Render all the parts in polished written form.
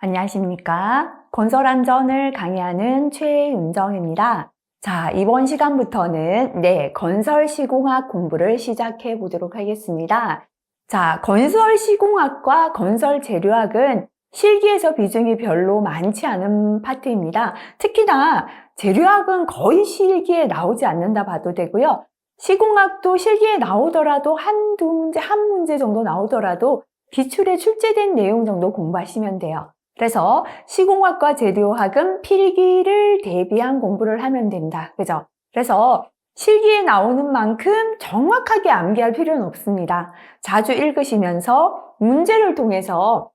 안녕하십니까? 건설안전을 강의하는 최윤정입니다. 자, 이번 시간부터는 건설시공학 공부를 시작해 보도록 하겠습니다. 자, 건설시공학과 건설재료학은 실기에서 비중이 별로 많지 않은 파트입니다. 특히나 재료학은 거의 실기에 나오지 않는다 봐도 되고요. 시공학도 실기에 나오더라도 한두 문제, 한 문제 정도 나오더라도 기출에 출제된 내용 정도 공부하시면 돼요. 그래서 시공학과 재료학은 필기를 대비한 공부를 하면 된다. 그죠? 그래서 실기에 나오는 만큼 정확하게 암기할 필요는 없습니다. 자주 읽으시면서 문제를 통해서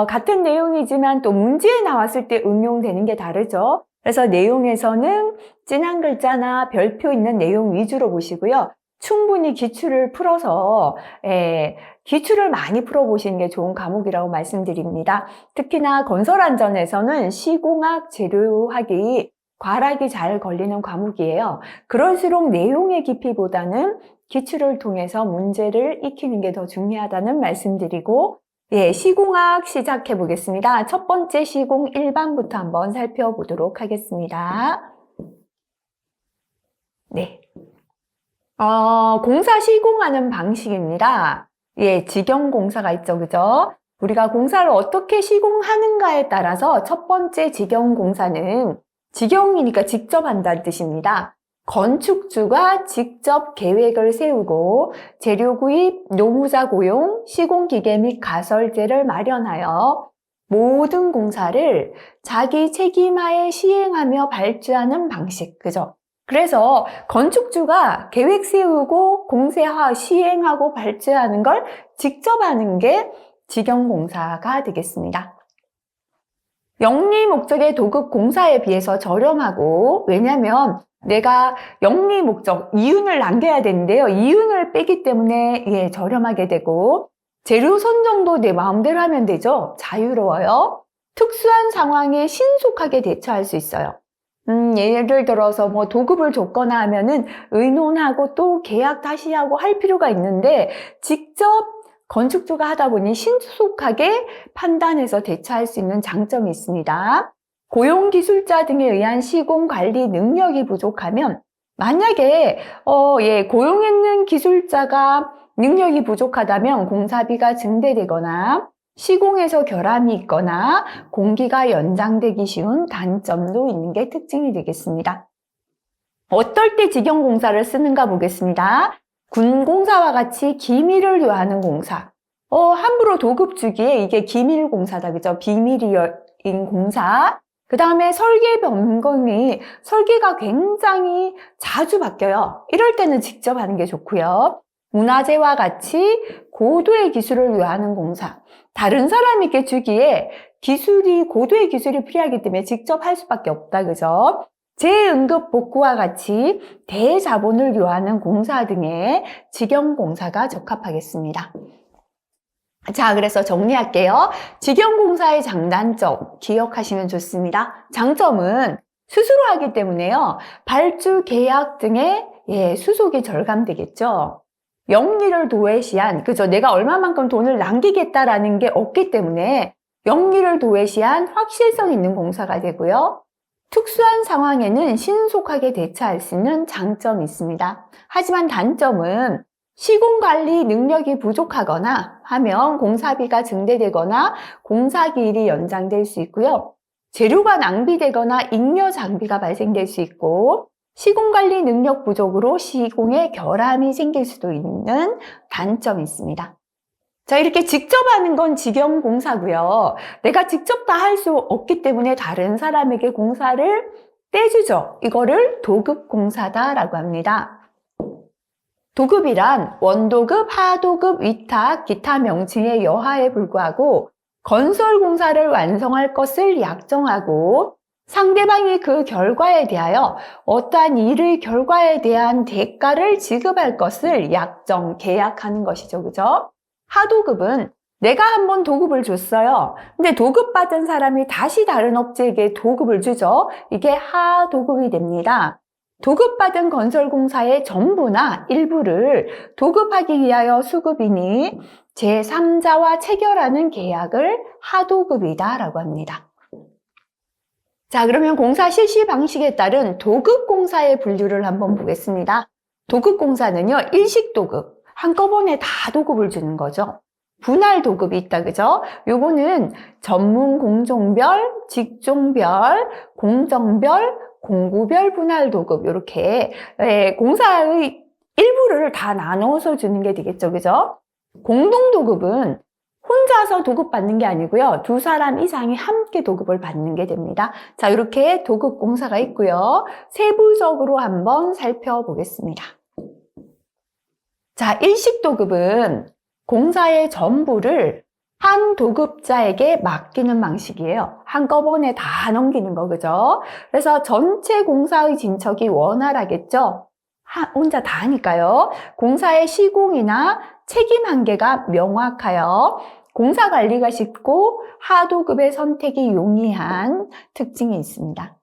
같은 내용이지만 또 문제에 나왔을 때 응용되는 게 다르죠. 그래서 내용에서는 진한 글자나 별표 있는 내용 위주로 보시고요. 충분히 기출을 풀어서 기출을 많이 풀어보시는 게 좋은 과목이라고 말씀드립니다. 특히나 건설안전에서는 시공학, 재료학이 과락이 잘 걸리는 과목이에요. 그럴수록 내용의 깊이보다는 기출을 통해서 문제를 익히는 게 더 중요하다는 말씀드리고 시공학 시작해 보겠습니다. 첫 번째 시공 1반부터 한번 살펴보도록 하겠습니다. 공사 시공하는 방식입니다. 직영공사가 있죠, 그죠? 우리가 공사를 어떻게 시공하는가에 따라서 첫 번째 직영공사는 직영이니까 직접 한다는 뜻입니다. 건축주가 직접 계획을 세우고 재료 구입, 노무자 고용, 시공기계 및 가설제를 마련하여 모든 공사를 자기 책임하에 시행하며 발주하는 방식, 그죠? 그래서 건축주가 계획 세우고 공사 시행하고 발주하는 걸 직접 하는 게 직영공사가 되겠습니다. 영리 목적의 도급 공사에 비해서 저렴하고, 왜냐하면 내가 영리 목적, 이윤을 남겨야 되는데요. 이윤을 빼기 때문에 저렴하게 되고, 재료 선정도 내 마음대로 하면 되죠. 자유로워요. 특수한 상황에 신속하게 대처할 수 있어요. 예를 들어서 도급을 줬거나 하면은 의논하고 또 계약 다시 하고 할 필요가 있는데 직접 건축주가 하다 보니 신속하게 판단해서 대처할 수 있는 장점이 있습니다. 고용기술자 등에 의한 시공 관리 능력이 부족하면 만약에 고용했는 기술자가 능력이 부족하다면 공사비가 증대되거나 시공에서 결함이 있거나 공기가 연장되기 쉬운 단점도 있는 게 특징이 되겠습니다. 어떨 때 직영공사를 쓰는가 보겠습니다. 군공사와 같이 기밀을 요하는 공사. 함부로 도급 주기에 이게 기밀공사다, 그죠? 비밀인 공사. 그 다음에 설계 변경이 설계가 굉장히 자주 바뀌어요. 이럴 때는 직접 하는 게 좋고요. 문화재와 같이 고도의 기술을 요하는 공사. 다른 사람에게 주기에 고도의 기술이 필요하기 때문에 직접 할 수밖에 없다, 그죠? 재응급 복구와 같이 대자본을 요하는 공사 등의 직영공사가 적합하겠습니다. 자, 그래서 정리할게요. 직영공사의 장단점 기억하시면 좋습니다. 장점은 스스로 하기 때문에요. 발주, 계약 등의 수속이 절감되겠죠. 영리를 도외시한, 그죠? 내가 얼마만큼 돈을 남기겠다라는 게 없기 때문에 영리를 도외시한 확실성 있는 공사가 되고요. 특수한 상황에는 신속하게 대처할 수 있는 장점이 있습니다. 하지만 단점은 시공관리 능력이 부족하거나 하면 공사비가 증대되거나 공사기일이 연장될 수 있고요. 재료가 낭비되거나 잉여 장비가 발생될 수 있고 시공관리 능력 부족으로 시공에 결함이 생길 수도 있는 단점이 있습니다. 자, 이렇게 직접 하는 건 직영공사고요. 내가 직접 다 할 수 없기 때문에 다른 사람에게 공사를 떼주죠. 이거를 도급공사다라고 합니다. 도급이란 원도급, 하도급, 위탁, 기타 명칭의 여하에 불구하고 건설공사를 완성할 것을 약정하고 상대방이 그 결과에 대하여 어떠한 일의 결과에 대한 대가를 지급할 것을 약정, 계약하는 것이죠. 그죠? 하도급은 내가 한번 도급을 줬어요. 근데 도급받은 사람이 다시 다른 업체에게 도급을 주죠. 이게 하도급이 됩니다. 도급받은 건설공사의 전부나 일부를 도급하기 위하여 수급이니 제3자와 체결하는 계약을 하도급이다라고 합니다. 자, 그러면 공사 실시 방식에 따른 도급공사의 분류를 한번 보겠습니다. 도급공사는요, 일식도급, 한꺼번에 다 도급을 주는 거죠. 분할 도급이 있다, 그죠? 요거는 전문 공종별, 직종별, 공정별, 공구별 분할 도급, 요렇게 공사의 일부를 다 나눠서 주는 게 되겠죠, 그죠? 공동 도급은 혼자서 도급받는 게 아니고요. 두 사람 이상이 함께 도급을 받는 게 됩니다. 자, 이렇게 도급 공사가 있고요. 세부적으로 한번 살펴보겠습니다. 자, 일식 도급은 공사의 전부를 한 도급자에게 맡기는 방식이에요. 한꺼번에 다 넘기는 거, 그죠? 그래서 전체 공사의 진척이 원활하겠죠? 혼자 다 하니까요. 공사의 시공이나 책임 한계가 명확하여 공사 관리가 쉽고 하도급의 선택이 용이한 특징이 있습니다.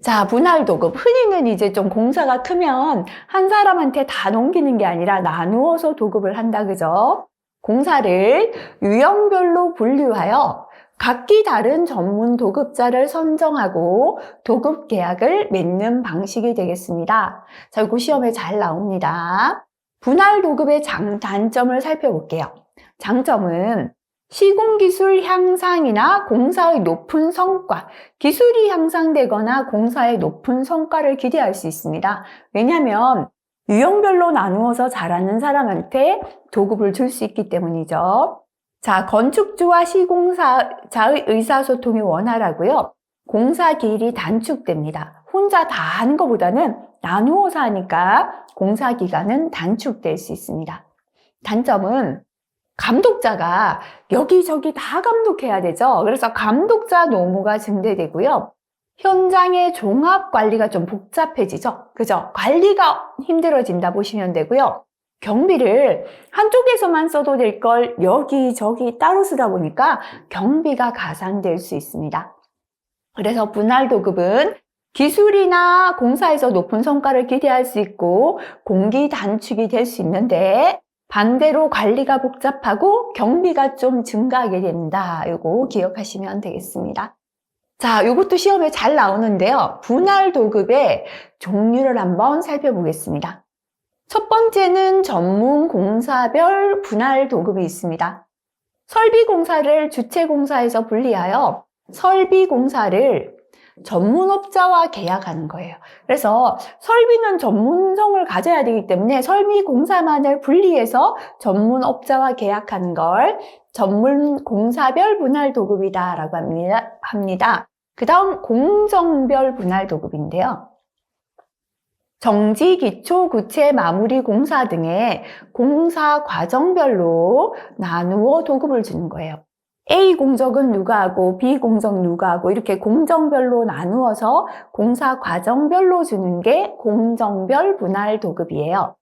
자, 분할 도급. 흔히는 이제 좀 공사가 크면 한 사람한테 다 넘기는 게 아니라 나누어서 도급을 한다, 그죠? 공사를 유형별로 분류하여 각기 다른 전문 도급자를 선정하고 도급 계약을 맺는 방식이 되겠습니다. 자, 이거 시험에 잘 나옵니다. 분할 도급의 단점을 살펴볼게요. 장점은 시공기술 향상이나 공사의 높은 성과, 기술이 향상되거나 공사의 높은 성과를 기대할 수 있습니다. 왜냐하면 유형별로 나누어서 잘하는 사람한테 도급을 줄 수 있기 때문이죠. 자, 건축주와 시공사의 의사소통이 원활하고요. 공사 기일이 단축됩니다. 혼자 다 하는 것보다는 나누어서 하니까 공사 기간은 단축될 수 있습니다. 단점은 감독자가 여기저기 다 감독해야 되죠. 그래서 감독자 노무가 증대되고요. 현장의 종합 관리가 좀 복잡해지죠. 그죠? 관리가 힘들어진다 보시면 되고요. 경비를 한쪽에서만 써도 될 걸 여기저기 따로 쓰다 보니까 경비가 가산될 수 있습니다. 그래서 분할 도급은 기술이나 공사에서 높은 성과를 기대할 수 있고 공기 단축이 될 수 있는데 반대로 관리가 복잡하고 경비가 좀 증가하게 된다. 이거 기억하시면 되겠습니다. 자, 이것도 시험에 잘 나오는데요. 분할 도급의 종류를 한번 살펴보겠습니다. 첫 번째는 전문 공사별 분할 도급이 있습니다. 설비 공사를 주체 공사에서 분리하여 설비 공사를 전문업자와 계약하는 거예요. 그래서 설비는 전문성을 가져야 되기 때문에 설비 공사만을 분리해서 전문업자와 계약하는 걸 전문 공사별 분할 도급이다라고 합니다. 그 다음 공정별 분할 도급인데요. 정지, 기초, 구체, 마무리 공사 등의 공사 과정별로 나누어 도급을 주는 거예요. A 공정은 누가 하고 B 공정 누가 하고 이렇게 공정별로 나누어서 공사 과정별로 주는 게 공정별 분할 도급이에요.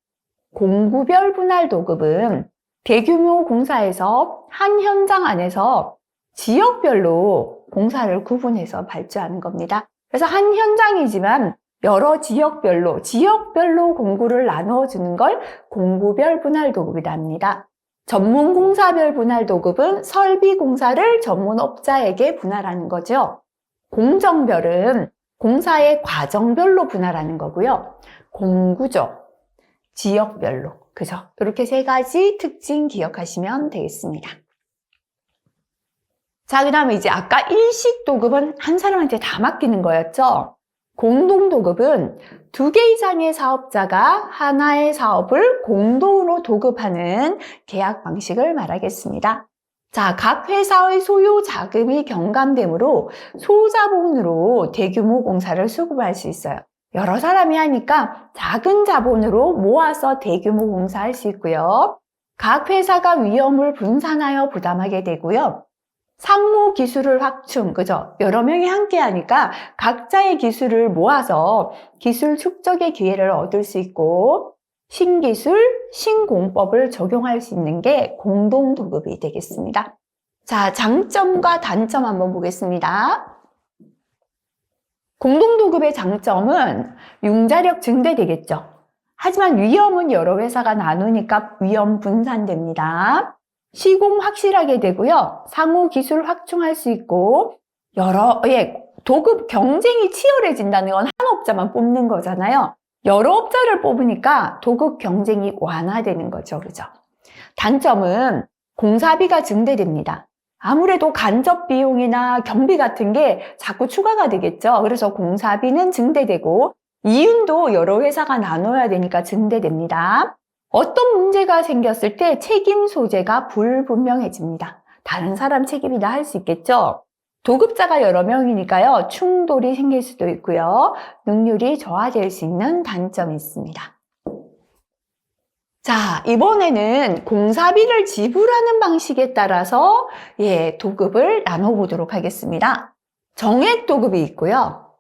공구별 분할 도급은 대규모 공사에서 한 현장 안에서 지역별로 공사를 구분해서 발주하는 겁니다. 그래서 한 현장이지만 여러 지역별로 공구를 나누어 주는 걸 공구별 분할 도급이라 합니다. 전문 공사별 분할 도급은 설비 공사를 전문업자에게 분할하는 거죠. 공정별은 공사의 과정별로 분할하는 거고요. 공구죠. 지역별로. 그죠? 이렇게 세 가지 특징 기억하시면 되겠습니다. 자, 그 다음에 이제 아까 일식 도급은 한 사람한테 다 맡기는 거였죠. 공동 도급은 2개 이상의 사업자가 하나의 사업을 공동으로 도급하는 계약 방식을 말하겠습니다. 자, 각 회사의 소요 자금이 경감되므로 소자본으로 대규모 공사를 수급할 수 있어요. 여러 사람이 하니까 작은 자본으로 모아서 대규모 공사할 수 있고요. 각 회사가 위험을 분산하여 부담하게 되고요. 상호 기술을 확충, 그죠? 여러 명이 함께 하니까 각자의 기술을 모아서 기술 축적의 기회를 얻을 수 있고 신기술, 신공법을 적용할 수 있는 게 공동 도급이 되겠습니다. 자, 장점과 단점 한번 보겠습니다. 공동도급의 장점은 융자력 증대되겠죠. 하지만 위험은 여러 회사가 나누니까 위험 분산됩니다. 시공 확실하게 되고요. 상호 기술 확충할 수 있고 도급 경쟁이 치열해진다는 건 한 업자만 뽑는 거잖아요. 여러 업자를 뽑으니까 도급 경쟁이 완화되는 거죠. 그죠? 단점은 공사비가 증대됩니다. 아무래도 간접 비용이나 경비 같은 게 자꾸 추가가 되겠죠. 그래서 공사비는 증대되고 이윤도 여러 회사가 나눠야 되니까 증대됩니다. 어떤 문제가 생겼을 때 책임 소재가 불분명해집니다. 다른 사람 책임이다 할 수 있겠죠. 도급자가 여러 명이니까요. 충돌이 생길 수도 있고요. 능률이 저하될 수 있는 단점이 있습니다. 자, 이번에는 공사비를 지불하는 방식에 따라서 도급을 나눠보도록 하겠습니다. 정액 도급이 있고요.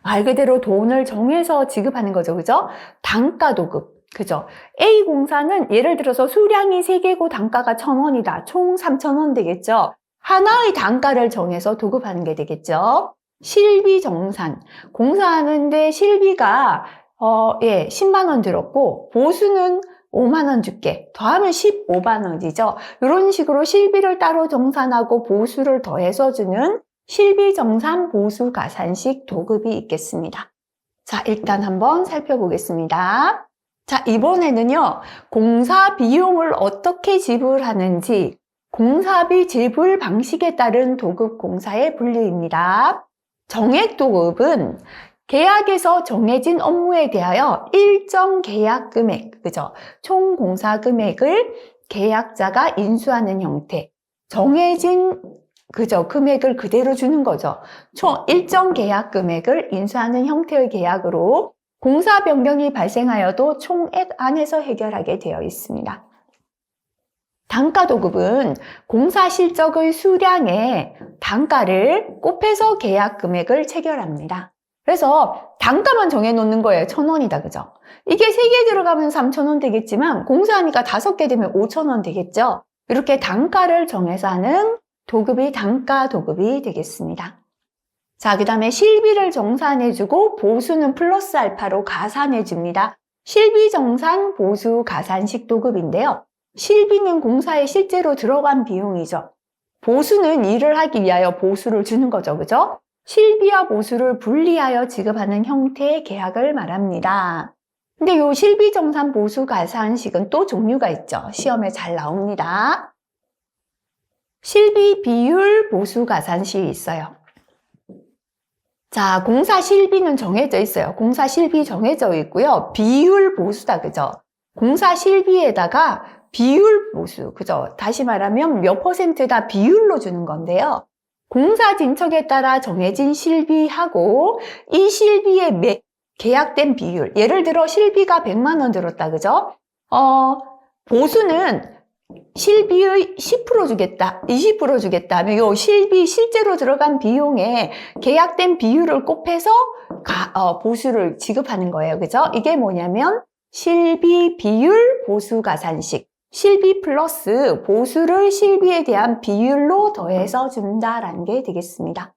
말 그대로 돈을 정해서 지급하는 거죠. 그죠? 단가 도급. 그죠? A 공사는 예를 들어서 수량이 3개고 단가가 1,000원이다. 총 3,000원 되겠죠? 하나의 단가를 정해서 도급하는 게 되겠죠? 실비 정산. 공사하는데 실비가 10만 원 들었고 보수는 5만 원 줄게. 더하면 15만 원이죠. 이런 식으로 실비를 따로 정산하고 보수를 더해서 주는 실비 정산 보수 가산식 도급이 있겠습니다. 자, 일단 한번 살펴보겠습니다. 자, 이번에는요. 공사 비용을 어떻게 지불하는지 공사비 지불 방식에 따른 도급 공사의 분류입니다. 정액 도급은 계약에서 정해진 업무에 대하여 일정 계약 금액, 그죠? 총 공사 금액을 계약자가 인수하는 형태. 정해진 금액을 그대로 주는 거죠. 총 일정 계약 금액을 인수하는 형태의 계약으로 공사 변경이 발생하여도 총액 안에서 해결하게 되어 있습니다. 단가 도급은 공사 실적의 수량에 단가를 곱해서 계약 금액을 체결합니다. 그래서 단가만 정해놓는 거예요. 1,000원이다. 그죠? 이게 3개 들어가면 3,000원 되겠지만 공사하니까 5개 되면 5,000원 되겠죠? 이렇게 단가를 정해서 하는 도급이 단가 도급이 되겠습니다. 자, 그 다음에 실비를 정산해주고 보수는 플러스 알파로 가산해줍니다. 실비 정산 보수 가산식 도급인데요. 실비는 공사에 실제로 들어간 비용이죠. 보수는 일을 하기 위하여 보수를 주는 거죠. 그죠? 실비와 보수를 분리하여 지급하는 형태의 계약을 말합니다. 근데 이 실비정산 보수 가산식은 또 종류가 있죠. 시험에 잘 나옵니다. 실비 비율 보수 가산식이 있어요. 자, 공사 실비는 정해져 있어요. 공사 실비 정해져 있고요. 비율 보수다. 그죠? 공사 실비에다가 비율 보수. 그죠? 다시 말하면 몇 %다 비율로 주는 건데요. 공사 진척에 따라 정해진 실비하고 이 실비의 계약된 비율. 예를 들어 실비가 100만 원 들었다. 그죠? 보수는 실비의 10% 주겠다, 20% 주겠다 하면 요 실비 실제로 들어간 비용에 계약된 비율을 곱해서 보수를 지급하는 거예요. 그죠? 이게 뭐냐면 실비 비율 보수 가산식. 실비 플러스 보수를 실비에 대한 비율로 더해서 준다라는 게 되겠습니다.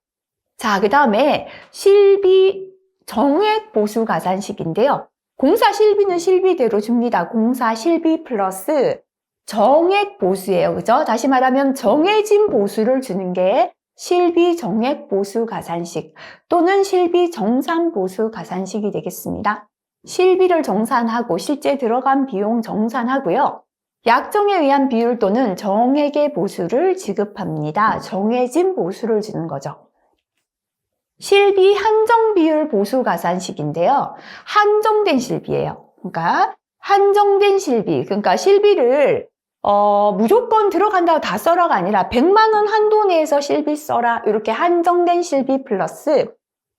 자, 그 다음에 실비 정액 보수 가산식인데요. 공사 실비는 실비대로 줍니다. 공사 실비 플러스 정액 보수예요. 그죠? 다시 말하면 정해진 보수를 주는 게 실비 정액 보수 가산식 또는 실비 정산 보수 가산식이 되겠습니다. 실비를 정산하고 실제 들어간 비용 정산하고요. 약정에 의한 비율 또는 정액의 보수를 지급합니다. 정해진 보수를 주는 거죠. 실비 한정 비율 보수 가산식인데요. 한정된 실비예요. 그러니까 한정된 실비, 그러니까 실비를 무조건 들어간다고 다 써라가 아니라 100만 원 한도 내에서 실비 써라. 이렇게 한정된 실비 플러스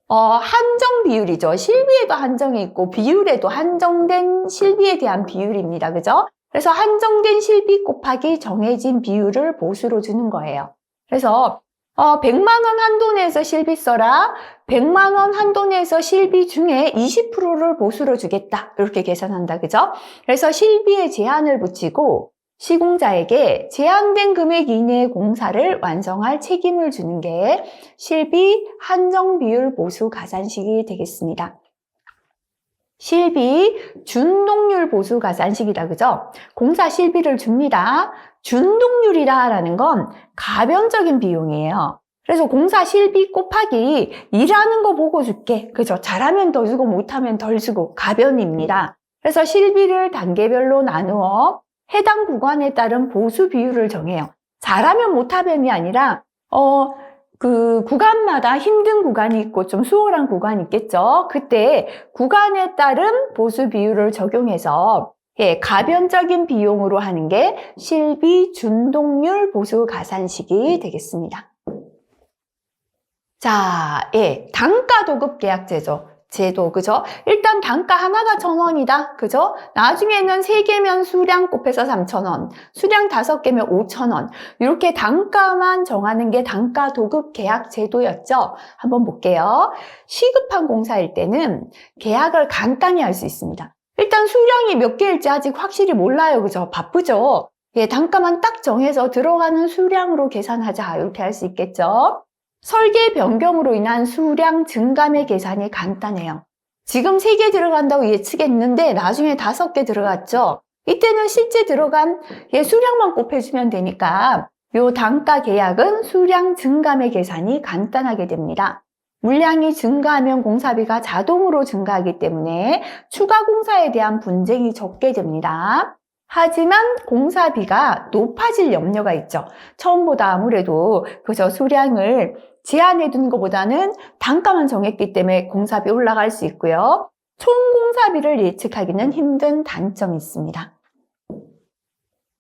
한정 비율이죠. 실비에도 한정이 있고 비율에도 한정된 실비에 대한 비율입니다. 그죠? 그래서 한정된 실비 곱하기 정해진 비율을 보수로 주는 거예요. 그래서 100만 원 한도 내에서 실비 써라. 100만 원 한도 내에서 실비 중에 20%를 보수로 주겠다. 이렇게 계산한다. 그죠? 그래서 실비에 제한을 붙이고 시공자에게 제한된 금액 이내의 공사를 완성할 책임을 주는 게 실비 한정 비율 보수 가산식이 되겠습니다. 실비 준동률 보수 가산식이다, 그죠? 공사 실비를 줍니다. 준동률이라는 건 가변적인 비용이에요. 그래서 공사 실비 곱하기 일하는 거 보고 줄게. 그죠? 잘하면 더 주고 못하면 덜 주고 가변입니다. 그래서 실비를 단계별로 나누어 해당 구간에 따른 보수 비율을 정해요. 잘하면 못하면이 아니라 그 구간마다 힘든 구간이 있고 좀 수월한 구간이 있겠죠. 그때 구간에 따른 보수 비율을 적용해서 가변적인 비용으로 하는 게 실비 준동률 보수 가산식이 되겠습니다. 자, 단가 도급 계약 제도, 그죠? 일단 단가 하나가 1,000원이다, 그죠? 나중에는 3개면 수량 곱해서 3,000원, 수량 5개면 5,000원. 이렇게 단가만 정하는 게 단가 도급 계약 제도였죠? 한번 볼게요. 시급한 공사일 때는 계약을 간단히 할 수 있습니다. 일단 수량이 몇 개일지 아직 확실히 몰라요, 그죠? 바쁘죠? 단가만 딱 정해서 들어가는 수량으로 계산하자, 이렇게 할 수 있겠죠? 설계 변경으로 인한 수량 증감의 계산이 간단해요. 지금 3개 들어간다고 예측했는데 나중에 5개 들어갔죠. 이때는 실제 들어간 수량만 곱해주면 되니까 이 단가 계약은 수량 증감의 계산이 간단하게 됩니다. 물량이 증가하면 공사비가 자동으로 증가하기 때문에 추가 공사에 대한 분쟁이 적게 됩니다. 하지만 공사비가 높아질 염려가 있죠. 처음보다 아무래도 그저 수량을 제한해 두는 것보다는 단가만 정했기 때문에 공사비 올라갈 수 있고요. 총 공사비를 예측하기는 힘든 단점이 있습니다.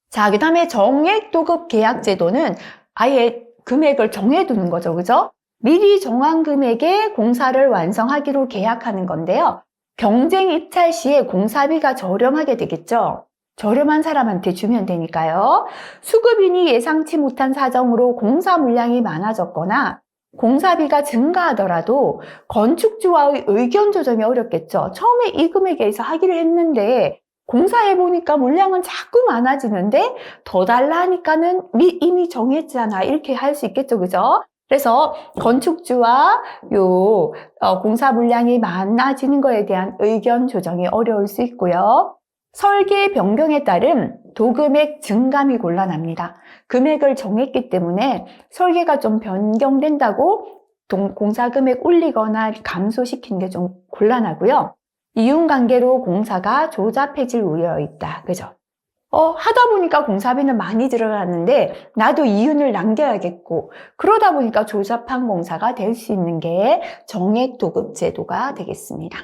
자, 그 다음에 정액 도급 계약 제도는 아예 금액을 정해 두는 거죠. 그죠? 미리 정한 금액에 공사를 완성하기로 계약하는 건데요. 경쟁 입찰 시에 공사비가 저렴하게 되겠죠. 저렴한 사람한테 주면 되니까요. 수급인이 예상치 못한 사정으로 공사 물량이 많아졌거나 공사비가 증가하더라도 건축주와의 의견 조정이 어렵겠죠. 처음에 이 금액에서 하기로 했는데 공사해보니까 물량은 자꾸 많아지는데 더 달라 하니까는 이미 정했잖아. 이렇게 할 수 있겠죠. 그죠? 그래서 건축주와 공사 물량이 많아지는 거에 대한 의견 조정이 어려울 수 있고요. 설계 변경에 따른 도금액 증감이 곤란합니다. 금액을 정했기 때문에 설계가 좀 변경된다고 공사 금액 올리거나 감소시키는 게 좀 곤란하고요. 이윤관계로 공사가 조잡해질 우려가 있다. 그죠? 하다 보니까 공사비는 많이 들어갔는데 나도 이윤을 남겨야겠고 그러다 보니까 조잡한 공사가 될 수 있는 게 정액 도급 제도가 되겠습니다.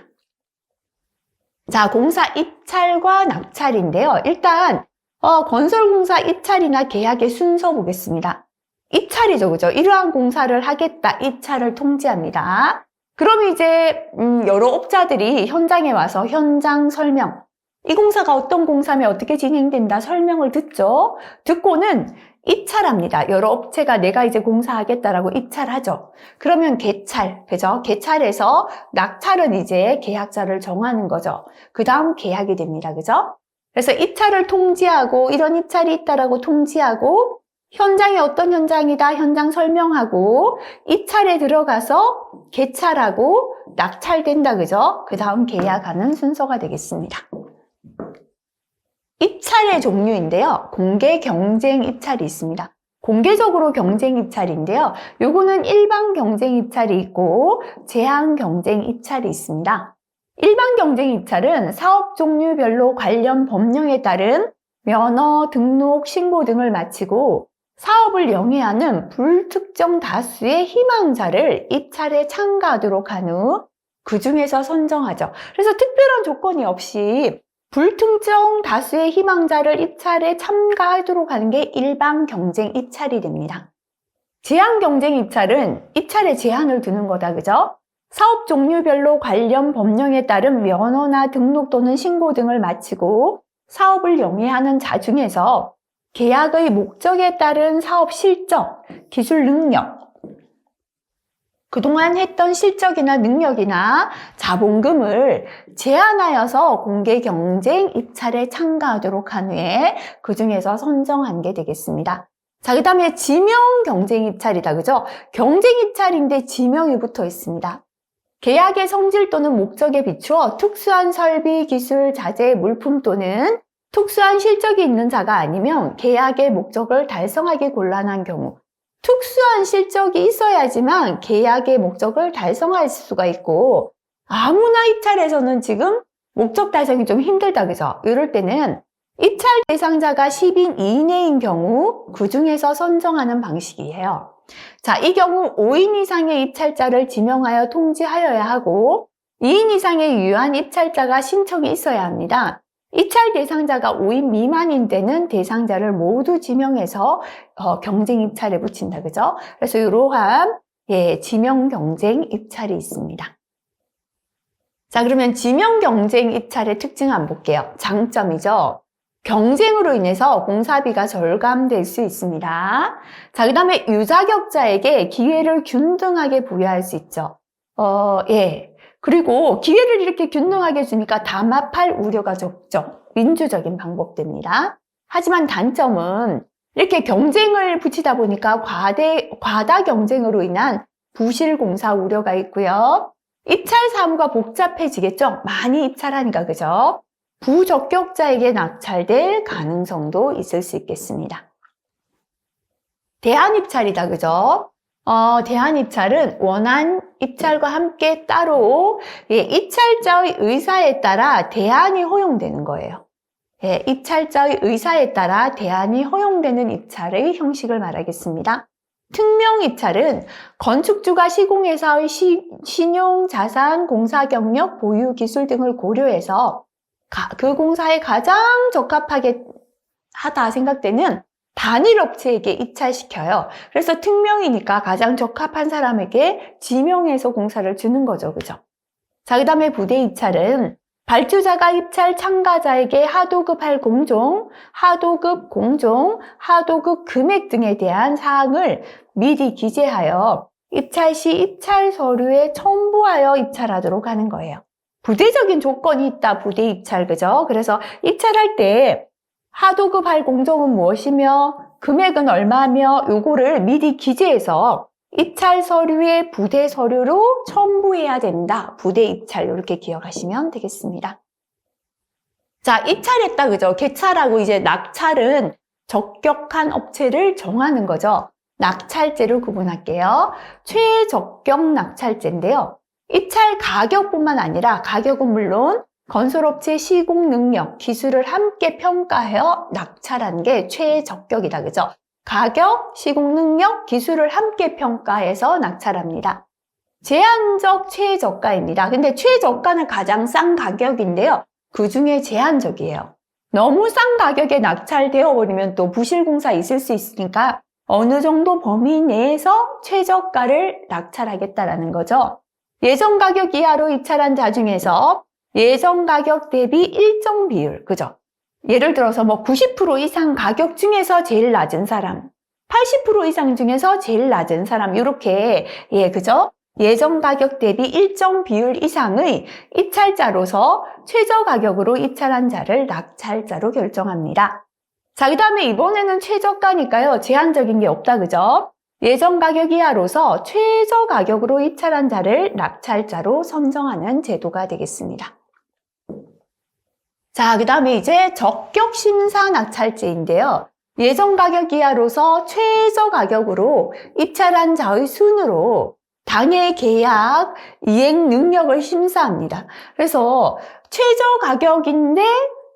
자, 공사 입찰과 낙찰인데요. 일단 건설공사 입찰이나 계약의 순서 보겠습니다. 입찰이죠, 그죠? 이러한 공사를 하겠다, 입찰을 통지합니다. 그럼 이제 여러 업자들이 현장에 와서 현장 설명, 이 공사가 어떤 공사면 어떻게 진행된다 설명을 듣죠. 듣고는 입찰합니다. 여러 업체가 내가 이제 공사하겠다라고 입찰하죠. 그러면 개찰, 그죠? 개찰해서 낙찰은 이제 계약자를 정하는 거죠. 그 다음 계약이 됩니다. 그죠? 그래서 입찰을 통지하고 이런 입찰이 있다라고 통지하고 현장이 어떤 현장이다 현장 설명하고 입찰에 들어가서 개찰하고 낙찰된다. 그죠? 그 다음 계약하는 순서가 되겠습니다. 입찰의 종류인데요. 공개 경쟁 입찰이 있습니다. 공개적으로 경쟁 입찰인데요. 요거는 일반 경쟁 입찰이 있고 제한 경쟁 입찰이 있습니다. 일반 경쟁 입찰은 사업 종류별로 관련 법령에 따른 면허, 등록, 신고 등을 마치고 사업을 영위하는 불특정 다수의 희망자를 입찰에 참가하도록 한 후 그 중에서 선정하죠. 그래서 특별한 조건이 없이 불특정 다수의 희망자를 입찰에 참가하도록 하는 게 일반 경쟁 입찰이 됩니다. 제한 경쟁 입찰은 입찰에 제한을 두는 거다, 그죠? 사업 종류별로 관련 법령에 따른 면허나 등록 또는 신고 등을 마치고 사업을 영위하는 자 중에서 계약의 목적에 따른 사업 실적, 기술 능력, 그동안 했던 실적이나 능력이나 자본금을 제한하여서 공개 경쟁 입찰에 참가하도록 한 후에 그 중에서 선정한 게 되겠습니다. 자, 그 다음에 지명 경쟁 입찰이다. 그죠? 경쟁 입찰인데 지명이 붙어 있습니다. 계약의 성질 또는 목적에 비추어 특수한 설비, 기술, 자재, 물품 또는 특수한 실적이 있는 자가 아니면 계약의 목적을 달성하기 곤란한 경우, 특수한 실적이 있어야지만 계약의 목적을 달성할 수가 있고, 아무나 입찰에서는 지금 목적 달성이 좀 힘들다. 그죠? 이럴 때는 입찰 대상자가 10인 이내인 경우 그 중에서 선정하는 방식이에요. 자, 이 경우 5인 이상의 입찰자를 지명하여 통지하여야 하고 2인 이상의 유효한 입찰자가 신청이 있어야 합니다. 입찰 대상자가 5인 미만인 때는 대상자를 모두 지명해서 경쟁 입찰에 붙인다. 그죠? 그래서 이러한 지명 경쟁 입찰이 있습니다. 자, 그러면 지명 경쟁 입찰의 특징 한번 볼게요. 장점이죠. 경쟁으로 인해서 공사비가 절감될 수 있습니다. 자, 그 다음에 유자격자에게 기회를 균등하게 부여할 수 있죠. 그리고 기회를 이렇게 균등하게 주니까 담합할 우려가 적죠. 민주적인 방법입니다. 하지만 단점은 이렇게 경쟁을 붙이다 보니까 과다 경쟁으로 인한 부실 공사 우려가 있고요. 입찰 사무가 복잡해지겠죠. 많이 입찰하니까, 그죠? 부적격자에게 낙찰될 가능성도 있을 수 있겠습니다. 대안 입찰이다. 그죠? 대안 입찰은 원안 입찰과 함께 따로 입찰자의 의사에 따라 대안이 허용되는 거예요. 입찰자의 의사에 따라 대안이 허용되는 입찰의 형식을 말하겠습니다. 특명 입찰은 건축주가 시공회사의 신용, 자산, 공사 경력, 보유 기술 등을 고려해서 그 공사에 가장 적합하게 하다 생각되는 단일 업체에게 입찰시켜요. 그래서 특명이니까 가장 적합한 사람에게 지명해서 공사를 주는 거죠. 그죠? 자, 그 다음에 부대 입찰은 발주자가 입찰 참가자에게 하도급할 공종, 하도급 공종, 하도급 금액 등에 대한 사항을 미리 기재하여 입찰 시 입찰 서류에 첨부하여 입찰하도록 하는 거예요. 부대적인 조건이 있다. 부대 입찰. 그죠? 그래서 입찰할 때 하도급할 공정은 무엇이며 금액은 얼마며 요거를 미리 기재해서 입찰 서류에 부대 서류로 첨부해야 된다. 부대 입찰 이렇게 기억하시면 되겠습니다. 자, 입찰했다. 그죠? 개찰하고 이제 낙찰은 적격한 업체를 정하는 거죠. 낙찰제를 구분할게요. 최적격 낙찰제인데요. 입찰 가격뿐만 아니라 가격은 물론 건설업체 시공 능력, 기술을 함께 평가하여 낙찰한 게 최적격이다. 그죠? 가격, 시공 능력, 기술을 함께 평가해서 낙찰합니다. 제한적 최저가입니다. 근데 최저가는 가장 싼 가격인데요. 그 중에 제한적이에요. 너무 싼 가격에 낙찰되어 버리면 또 부실공사 있을 수 있으니까 어느 정도 범위 내에서 최저가를 낙찰하겠다라는 거죠. 예정 가격 이하로 입찰한 자 중에서 예정 가격 대비 일정 비율, 그죠? 예를 들어서 뭐 90% 이상 가격 중에서 제일 낮은 사람, 80% 이상 중에서 제일 낮은 사람, 이렇게, 그죠? 예정 가격 대비 일정 비율 이상의 입찰자로서 최저 가격으로 입찰한 자를 낙찰자로 결정합니다. 자, 그 다음에 이번에는 최저가니까요. 제한적인 게 없다, 그죠? 예정 가격 이하로서 최저 가격으로 입찰한 자를 낙찰자로 선정하는 제도가 되겠습니다. 자, 그 다음에 이제 적격 심사 낙찰제인데요. 예정 가격 이하로서 최저 가격으로 입찰한 자의 순으로 당해 계약 이행 능력을 심사합니다. 그래서 최저 가격인데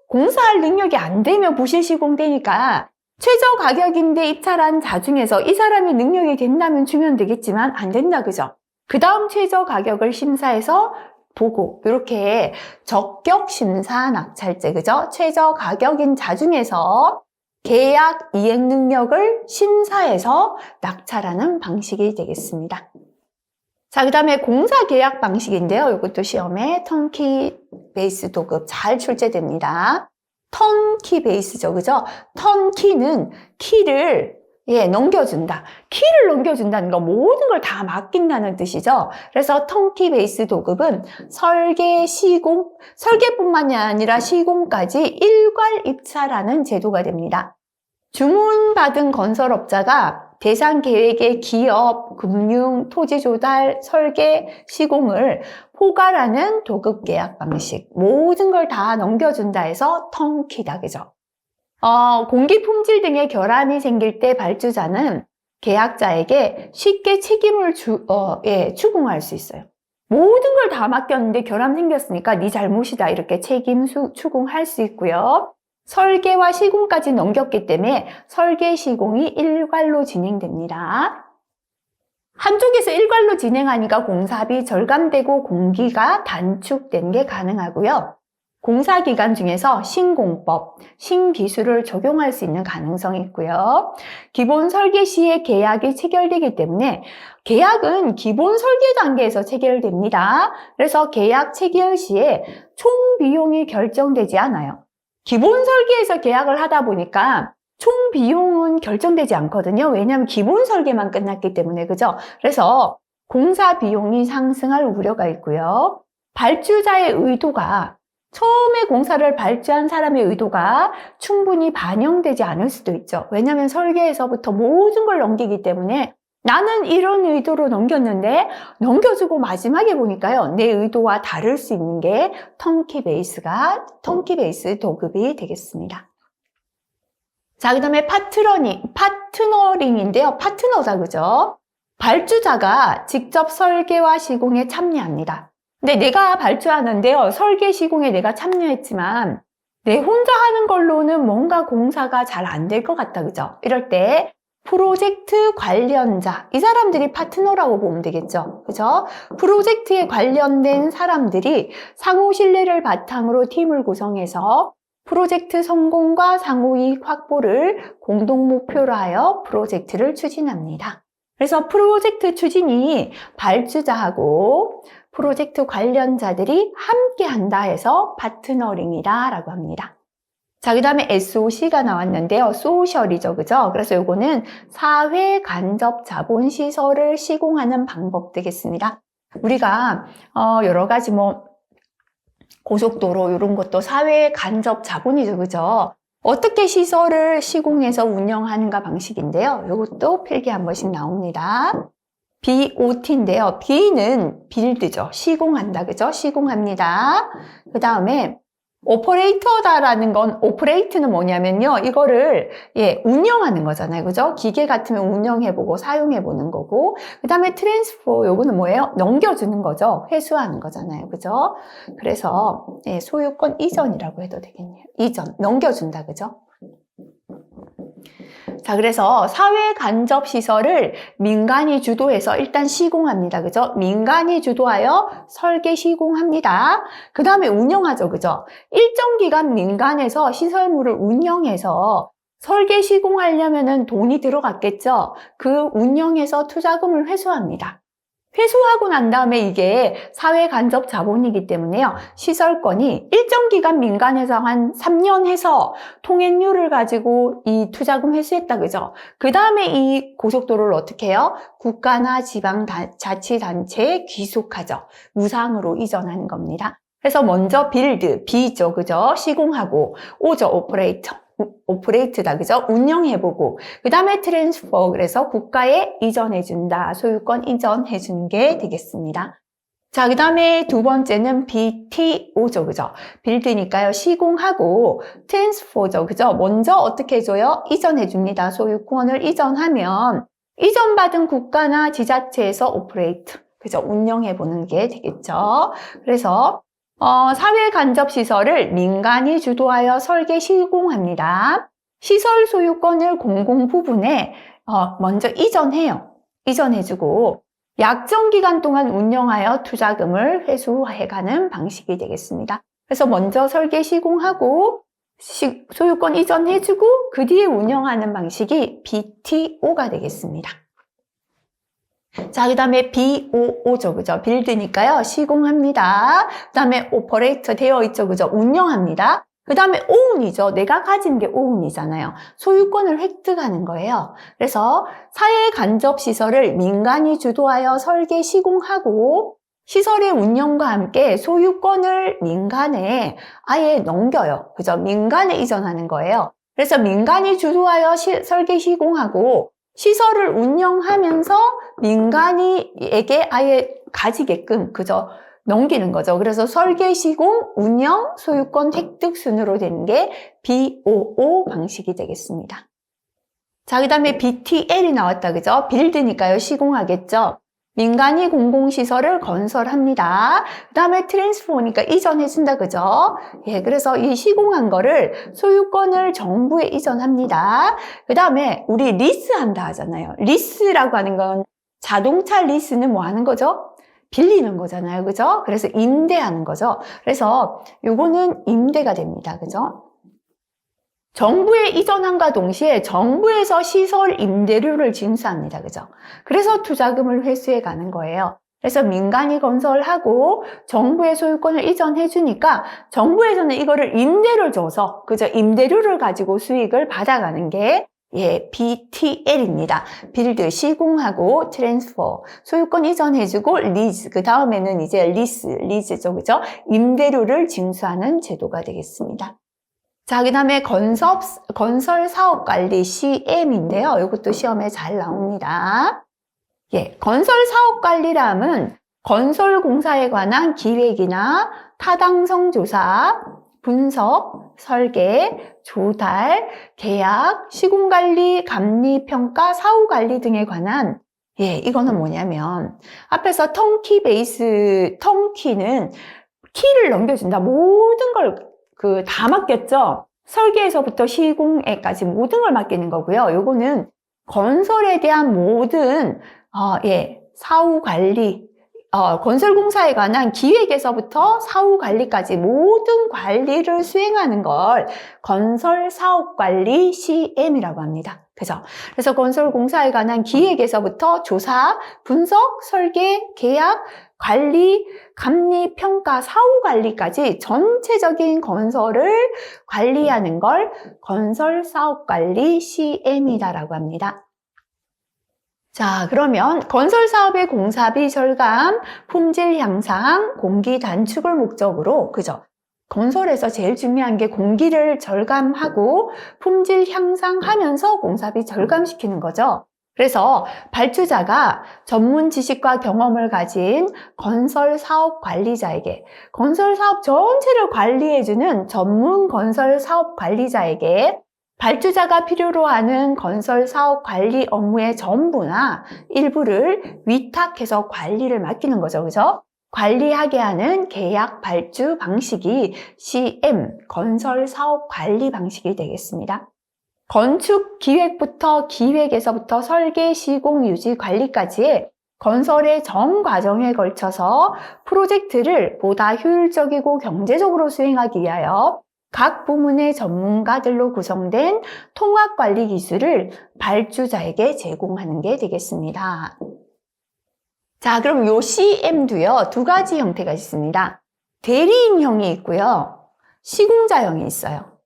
공사할 능력이 안 되면 부실 시공되니까 최저 가격인데 입찰한 자 중에서 이 사람이 능력이 된다면 주면 되겠지만 안 된다. 그죠? 그 다음 최저 가격을 심사해서 보고 이렇게 적격 심사 낙찰제. 그죠? 최저 가격인 자 중에서 계약 이행 능력을 심사해서 낙찰하는 방식이 되겠습니다. 자, 그 다음에 공사 계약 방식인데요. 이것도 시험에 턴키 베이스 도급 잘 출제됩니다. 턴키 베이스죠. 그죠? 턴키는 키를 예, 넘겨준다. 키를 넘겨준다는 거 모든 걸 다 맡긴다는 뜻이죠. 그래서 턴키 베이스 도급은 설계, 시공, 설계뿐만이 아니라 시공까지 일괄 입찰하는 제도가 됩니다. 주문받은 건설업자가 대상 계획의 기업, 금융, 토지 조달, 설계, 시공을 포괄하는 도급 계약 방식. 모든 걸 다 넘겨준다 해서 턴키다, 그죠? 공기 품질 등의 결함이 생길 때 발주자는 계약자에게 쉽게 책임을 추궁할 수 있어요. 모든 걸 다 맡겼는데 결함 생겼으니까 네 잘못이다 이렇게 책임 추궁할 수 있고요. 설계와 시공까지 넘겼기 때문에 설계 시공이 일괄로 진행됩니다. 한쪽에서 일괄로 진행하니까 공사비 절감되고 공기가 단축된 게 가능하고요. 공사 기간 중에서 신공법, 신기술을 적용할 수 있는 가능성이 있고요. 기본 설계 시에 계약이 체결되기 때문에 계약은 기본 설계 단계에서 체결됩니다. 그래서 계약 체결 시에 총 비용이 결정되지 않아요. 기본 설계에서 계약을 하다 보니까 총 비용은 결정되지 않거든요. 왜냐하면 기본 설계만 끝났기 때문에, 그죠? 그래서 공사 비용이 상승할 우려가 있고요. 발주자의 의도가 처음에 공사를 발주한 사람의 의도가 충분히 반영되지 않을 수도 있죠. 왜냐하면 설계에서부터 모든 걸 넘기기 때문에 나는 이런 의도로 넘겼는데 넘겨주고 마지막에 보니까요. 내 의도와 다를 수 있는 게 턴키 베이스 도급이 되겠습니다. 자, 그 다음에 파트너링인데요. 파트너다, 그죠? 발주자가 직접 설계와 시공에 참여합니다. 근데 내가 발주하는데요. 설계 시공에 내가 참여했지만 내 혼자 하는 걸로는 뭔가 공사가 잘 안 될 것 같다, 그죠? 이럴 때 프로젝트 관련자, 이 사람들이 파트너라고 보면 되겠죠, 그죠? 프로젝트에 관련된 사람들이 상호 신뢰를 바탕으로 팀을 구성해서 프로젝트 성공과 상호이익 확보를 공동 목표로 하여 프로젝트를 추진합니다. 그래서 프로젝트 추진이 발주자하고 프로젝트 관련자들이 함께 한다 해서 파트너링이다 라고 합니다. 자, 그 다음에 SOC가 나왔는데요. 소셜이죠, 그죠? 그래서 요거는 사회 간접 자본 시설을 시공하는 방법 되겠습니다. 우리가 여러 가지 고속도로 이런 것도 사회 간접 자본이죠, 그죠? 어떻게 시설을 시공해서 운영하는가 방식인데요. 이것도 필기 한 번씩 나옵니다. BOT인데요. B는 빌드죠. 시공한다, 그죠? 시공합니다. 그 다음에 오퍼레이터다라는 건, 오퍼레이트는 뭐냐면요. 이거를, 운영하는 거잖아요. 그죠? 기계 같으면 운영해보고 사용해보는 거고. 그 다음에 트랜스포, 요거는 뭐예요? 넘겨주는 거죠. 회수하는 거잖아요. 그죠? 그래서, 소유권 이전이라고 해도 되겠네요. 이전, 넘겨준다. 그죠? 자, 그래서 사회 간접 시설을 민간이 주도해서 일단 시공합니다. 그죠? 민간이 주도하여 설계 시공합니다. 그 다음에 운영하죠. 그죠? 일정 기간 민간에서 시설물을 운영해서 설계 시공하려면은 돈이 들어갔겠죠? 그 운영해서 투자금을 회수합니다. 회수하고 난 다음에 이게 사회 간접 자본이기 때문에요. 시설권이 일정 기간 민간에서 한 3년 해서 통행료를 가지고 이 투자금 회수했다, 그죠? 그 다음에 이 고속도로를 어떻게 해요? 국가나 지방자치단체에 귀속하죠. 무상으로 이전하는 겁니다. 그래서 먼저 빌드, B죠, 그죠? 시공하고, O죠, 오퍼레이트다, 그죠? 운영해보고, 그 다음에 트랜스퍼, 그래서 국가에 이전해준다. 소유권 이전해준 게 되겠습니다. 자, 그 다음에 두 번째는 BTO죠, 그죠? 빌드니까요, 시공하고, 트랜스퍼죠, 그죠? 먼저 어떻게 해줘요? 이전해줍니다. 소유권을 이전하면, 이전받은 국가나 지자체에서 오퍼레이트, 그죠? 운영해보는 게 되겠죠. 그래서, 사회 간접 시설을 민간이 주도하여 설계 시공합니다. 시설 소유권을 공공 부분에 먼저 이전해요. 이전해주고 약정 기간 동안 운영하여 투자금을 회수해가는 방식이 되겠습니다. 그래서 먼저 설계 시공하고 소유권 이전해주고 그 뒤에 운영하는 방식이 BTO가 되겠습니다. 자, 그 다음에 BOO죠, 그죠? 빌드니까요, 시공합니다. 그 다음에 오퍼레이터 되어 있죠, 그죠? 운영합니다. 그 다음에 own이죠. 내가 가진 게 own이잖아요. 소유권을 획득하는 거예요. 그래서 사회 간접 시설을 민간이 주도하여 설계, 시공하고 시설의 운영과 함께 소유권을 민간에 아예 넘겨요. 그죠? 민간에 이전하는 거예요. 그래서 민간이 주도하여 설계, 시공하고 시설을 운영하면서 민간이에게 아예 가지게끔, 그죠? 넘기는 거죠. 그래서 설계, 시공, 운영, 소유권 획득 순으로 되는 게 BOO 방식이 되겠습니다. 자, 그 다음에 BTL이 나왔다, 그죠? 빌드니까요, 시공하겠죠? 민간이 공공시설을 건설합니다. 그 다음에 트랜스포니까 이전해준다, 그죠? 예, 그래서 이 시공한 거를 소유권을 정부에 이전합니다. 그 다음에 우리 리스한다 하잖아요. 리스라고 하는 건 자동차 리스는 뭐 하는 거죠? 빌리는 거잖아요. 그죠? 그래서 임대하는 거죠. 그래서 요거는 임대가 됩니다. 그죠? 정부에 이전함과 동시에 정부에서 시설 임대료를 징수합니다. 그죠? 그래서 투자금을 회수해 가는 거예요. 그래서 민간이 건설하고 정부의 소유권을 이전해 주니까 정부에서는 이거를 임대를 줘서, 그죠? 임대료를 가지고 수익을 받아가는 게 예, BTL입니다. 빌드, 시공하고 트랜스퍼, 소유권 이전해주고 리즈, 그 다음에는 이제 리즈죠, 그죠? 임대료를 징수하는 제도가 되겠습니다. 자, 그 다음에 건설 사업 관리 CM인데요. 이것도 시험에 잘 나옵니다. 예, 건설 사업 관리라면 건설 공사에 관한 기획이나 타당성 조사, 분석, 설계, 조달, 계약, 시공관리, 감리평가, 사후관리 등에 관한 예, 이거는 뭐냐면 앞에서 턴키 베이스, 턴키는 키를 넘겨준다. 모든 걸 다 맡겼죠. 설계에서부터 시공에까지 모든 걸 맡기는 거고요. 요거는 건설에 대한 모든 예, 사후관리, 건설공사에 관한 기획에서부터 사후관리까지 모든 관리를 수행하는 걸 건설사업관리 CM이라고 합니다. 그죠? 그래서 건설공사에 관한 기획에서부터 조사, 분석, 설계, 계약, 관리, 감리, 평가, 사후관리까지 전체적인 건설을 관리하는 걸 건설사업관리 CM이다라고 합니다. 자, 그러면 건설사업의 공사비 절감, 품질 향상, 공기 단축을 목적으로, 그죠? 건설에서 제일 중요한 게 공기를 절감하고 품질 향상하면서 공사비 절감시키는 거죠. 그래서 발주자가 전문 지식과 경험을 가진 건설사업 관리자에게, 건설사업 전체를 관리해주는 전문 건설사업 관리자에게 발주자가 필요로 하는 건설사업 관리 업무의 전부나 일부를 위탁해서 관리를 맡기는 거죠. 그죠? 관리하게 하는 계약 발주 방식이 CM, 건설사업 관리 방식이 되겠습니다. 건축 기획에서부터 설계, 시공, 유지, 관리까지의 건설의 전 과정에 걸쳐서 프로젝트를 보다 효율적이고 경제적으로 수행하기 위하여 각 부문의 전문가들로 구성된 통합관리 기술을 발주자에게 제공하는 게 되겠습니다. 자, 그럼 요 CM도요, 두 가지 형태가 있습니다. 대리인형이 있고요, 시공자형이 있어요.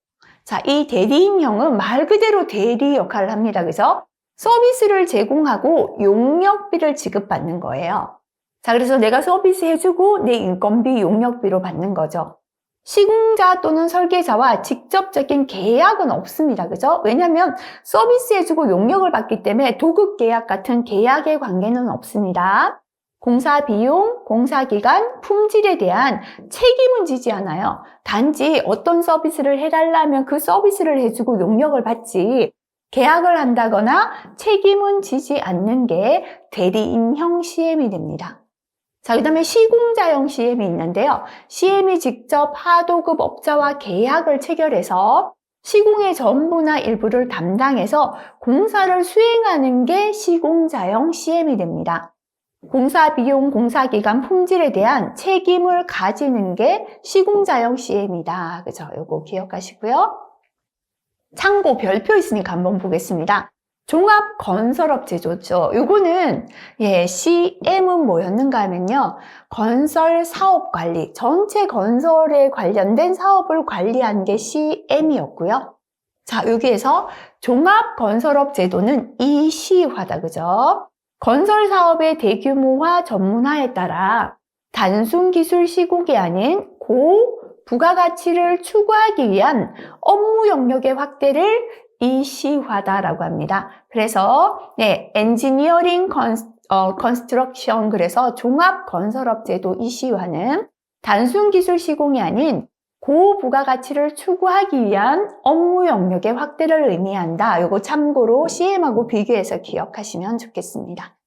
자, 이 대리인형은 말 그대로 대리 역할을 합니다. 그죠? 서비스를 제공하고 용역비를 지급받는 거예요. 자, 그래서 내가 서비스 해주고 내 인건비, 용역비로 받는 거죠. 시공자 또는 설계자와 직접적인 계약은 없습니다. 그죠? 왜냐하면 서비스 해주고 용역을 받기 때문에 도급 계약 같은 계약의 관계는 없습니다. 공사 비용, 공사 기간, 품질에 대한 책임은 지지 않아요. 단지 어떤 서비스를 해달라면 그 서비스를 해주고 용역을 받지 계약을 한다거나 책임은 지지 않는 게 대리인형 CM이 됩니다. 자, 그 다음에 시공자형 CM이 있는데요. CM이 직접 하도급 업자와 계약을 체결해서 시공의 전부나 일부를 담당해서 공사를 수행하는 게 시공자형 CM이 됩니다. 공사 비용, 공사 기간, 품질에 대한 책임을 가지는 게 시공자형 CM이다. 그죠? 요거 기억하시고요. 참고 별표 있으니까 한번 보겠습니다. 종합건설업체조죠. 요거는 CM은 뭐였는가 하면요. 건설사업관리, 전체 건설에 관련된 사업을 관리하는 게 CM이었고요. 자, 여기에서 종합건설업제도는 EC화다, 그죠? 건설사업의 대규모화 전문화에 따라 단순 기술 시공이 아닌 고부가가치를 추구하기 위한 업무 영역의 확대를 EC화다라고 합니다. 그래서 엔지니어링 컨스트럭션, 그래서 종합건설업제도 EC화는 단순 기술 시공이 아닌 고부가가치를 추구하기 위한 업무 영역의 확대를 의미한다. 요거 참고로 CM하고 비교해서 기억하시면 좋겠습니다.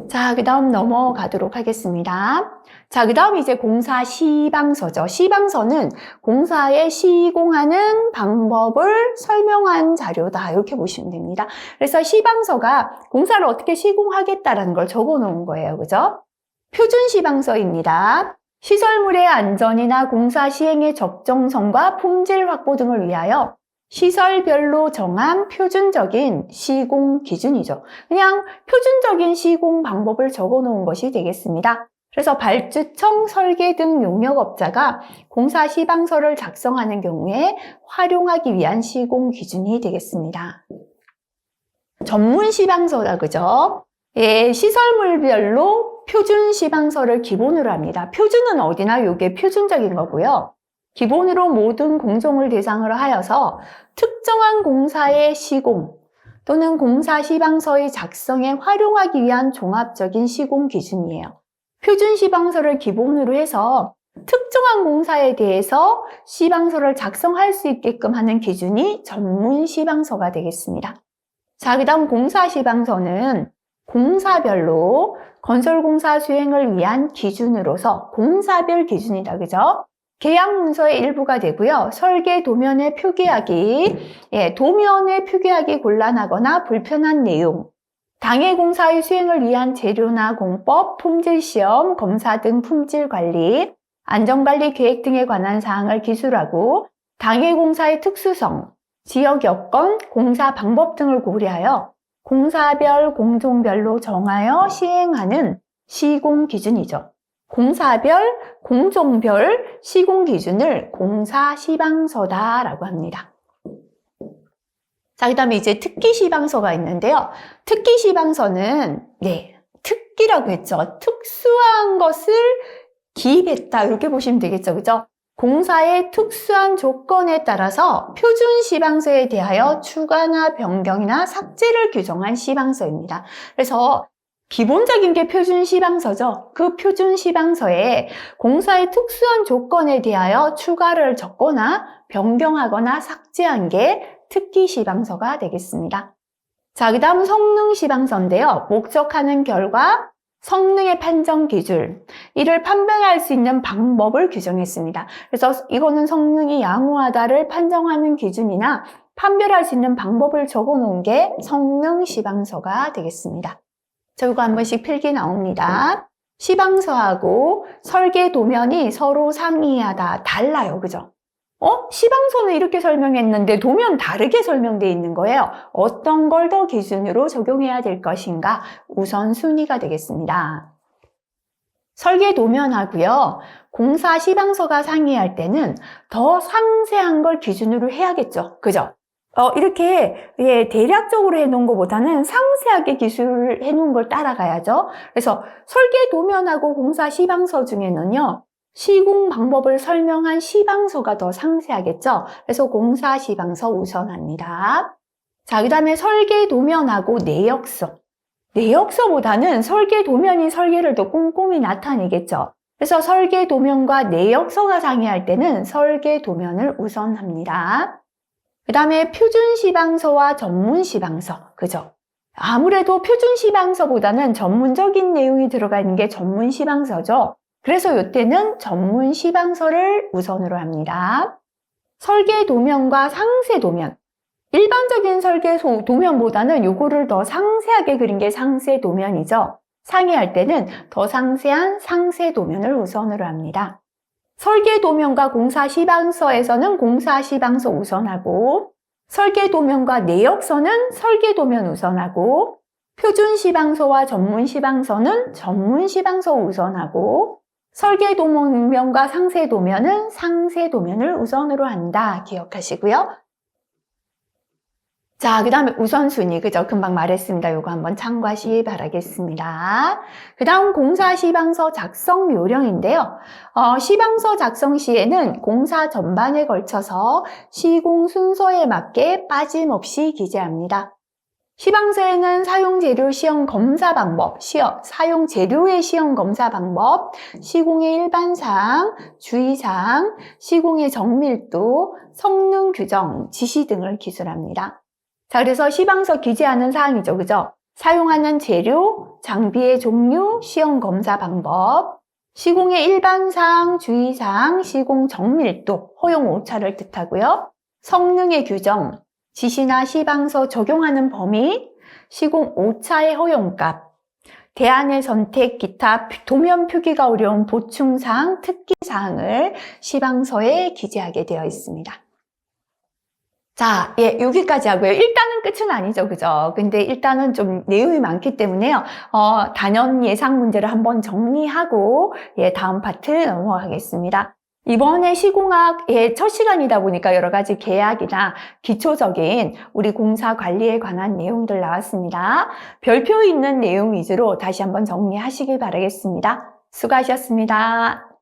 자, 그 다음 넘어가도록 하겠습니다. 자, 그 다음 이제 공사 시방서죠. 시방서는 공사에 시공하는 방법을 설명한 자료다. 이렇게 보시면 됩니다. 그래서 시방서가 공사를 어떻게 시공하겠다라는 걸 적어 놓은 거예요. 그죠? 표준 시방서입니다. 시설물의 안전이나 공사 시행의 적정성과 품질 확보 등을 위하여 시설별로 정한 표준적인 시공 기준이죠. 그냥 표준적인 시공 방법을 적어 놓은 것이 되겠습니다. 그래서 발주청, 설계 등 용역업자가 공사 시방서를 작성하는 경우에 활용하기 위한 시공 기준이 되겠습니다. 전문 시방서다, 그죠? 시설물별로 표준 시방서를 기본으로 합니다. 표준은 어디나 이게 표준적인 거고요. 기본으로 모든 공정을 대상으로 하여서 특정한 공사의 시공 또는 공사 시방서의 작성에 활용하기 위한 종합적인 시공 기준이에요. 표준 시방서를 기본으로 해서 특정한 공사에 대해서 시방서를 작성할 수 있게끔 하는 기준이 전문 시방서가 되겠습니다. 자, 그 다음 공사 시방서는 공사별로 건설공사 수행을 위한 기준으로서 공사별 기준이다, 그죠? 계약 문서의 일부가 되고요. 설계 도면에 표기하기, 도면에 표기하기 곤란하거나 불편한 내용, 당해 공사의 수행을 위한 재료나 공법, 품질 시험, 검사 등 품질 관리, 안전관리 계획 등에 관한 사항을 기술하고 당해 공사의 특수성, 지역 여건, 공사 방법 등을 고려하여 공사별, 공종별로 정하여 시행하는 시공 기준이죠. 공사별, 공종별 시공 기준을 공사 시방서다라고 합니다. 자, 그 다음에 이제 특기 시방서가 있는데요. 특기 시방서는, 특기라고 했죠. 특수한 것을 기입했다. 이렇게 보시면 되겠죠. 그죠? 공사의 특수한 조건에 따라서 표준 시방서에 대하여 추가나 변경이나 삭제를 규정한 시방서입니다. 그래서 기본적인 게 표준 시방서죠. 그 표준 시방서에 공사의 특수한 조건에 대하여 추가를 적거나 변경하거나 삭제한 게 특기 시방서가 되겠습니다. 자, 그 다음 성능 시방서인데요. 목적하는 결과, 성능의 판정 기준, 이를 판별할 수 있는 방법을 규정했습니다. 그래서 이거는 성능이 양호하다를 판정하는 기준이나 판별할 수 있는 방법을 적어 놓은 게 성능 시방서가 되겠습니다. 자, 이거 한 번씩 필기 나옵니다. 시방서하고 설계 도면이 서로 상이하다, 달라요. 그죠? 시방서는 이렇게 설명했는데 도면 다르게 설명되어 있는 거예요. 어떤 걸 더 기준으로 적용해야 될 것인가? 우선순위가 되겠습니다. 설계 도면하고요. 공사 시방서가 상이할 때는 더 상세한 걸 기준으로 해야겠죠. 그죠? 이렇게 대략적으로 해놓은 것보다는 상세하게 기술을 해놓은 걸 따라가야죠. 그래서 설계 도면하고 공사 시방서 중에는요. 시공 방법을 설명한 시방서가 더 상세하겠죠. 그래서 공사 시방서 우선합니다. 자, 그 다음에 설계 도면하고 내역서. 내역서보다는 설계 도면이 설계를 더 꼼꼼히 나타내겠죠. 그래서 설계 도면과 내역서가 상이할 때는 설계 도면을 우선합니다. 그 다음에 표준 시방서와 전문 시방서, 그죠? 아무래도 표준 시방서보다는 전문적인 내용이 들어가 있는 게 전문 시방서죠. 그래서 이때는 전문 시방서를 우선으로 합니다. 설계 도면과 상세 도면. 일반적인 설계 도면보다는 요거를 더 상세하게 그린 게 상세 도면이죠. 상이할 때는 더 상세한 상세 도면을 우선으로 합니다. 설계 도면과 공사 시방서에서는 공사 시방서 우선하고 설계도면과 내역서는 설계도면 우선하고, 표준시방서와 전문시방서는 전문시방서 우선하고, 설계도면과 상세도면은 상세도면을 우선으로 한다. 기억하시고요. 자, 그 다음에 우선순위, 그죠? 금방 말했습니다. 요거 한번 참고하시기 바라겠습니다. 그 다음 공사 시방서 작성 요령인데요. 시방서 작성 시에는 공사 전반에 걸쳐서 시공 순서에 맞게 빠짐없이 기재합니다. 시방서에는 사용 재료 시험 검사 방법, 사용 재료의 시험 검사 방법, 시공의 일반사항, 주의사항, 시공의 정밀도, 성능 규정, 지시 등을 기술합니다. 자, 그래서 시방서 기재하는 사항이죠. 그죠? 사용하는 재료, 장비의 종류, 시험 검사 방법, 시공의 일반사항, 주의사항, 시공 정밀도, 허용 오차를 뜻하고요. 성능의 규정, 지시나 시방서 적용하는 범위, 시공 오차의 허용값, 대안의 선택, 기타 도면 표기가 어려운 보충사항, 특기사항을 시방서에 기재하게 되어 있습니다. 자, 여기까지 하고요. 일단은 끝은 아니죠. 그죠? 근데 일단은 좀 내용이 많기 때문에요. 단연 예상 문제를 한번 정리하고, 다음 파트 넘어가겠습니다. 이번에 시공학의 첫 시간이다 보니까 여러 가지 계약이나 기초적인 우리 공사 관리에 관한 내용들 나왔습니다. 별표 있는 내용 위주로 다시 한번 정리하시길 바라겠습니다. 수고하셨습니다.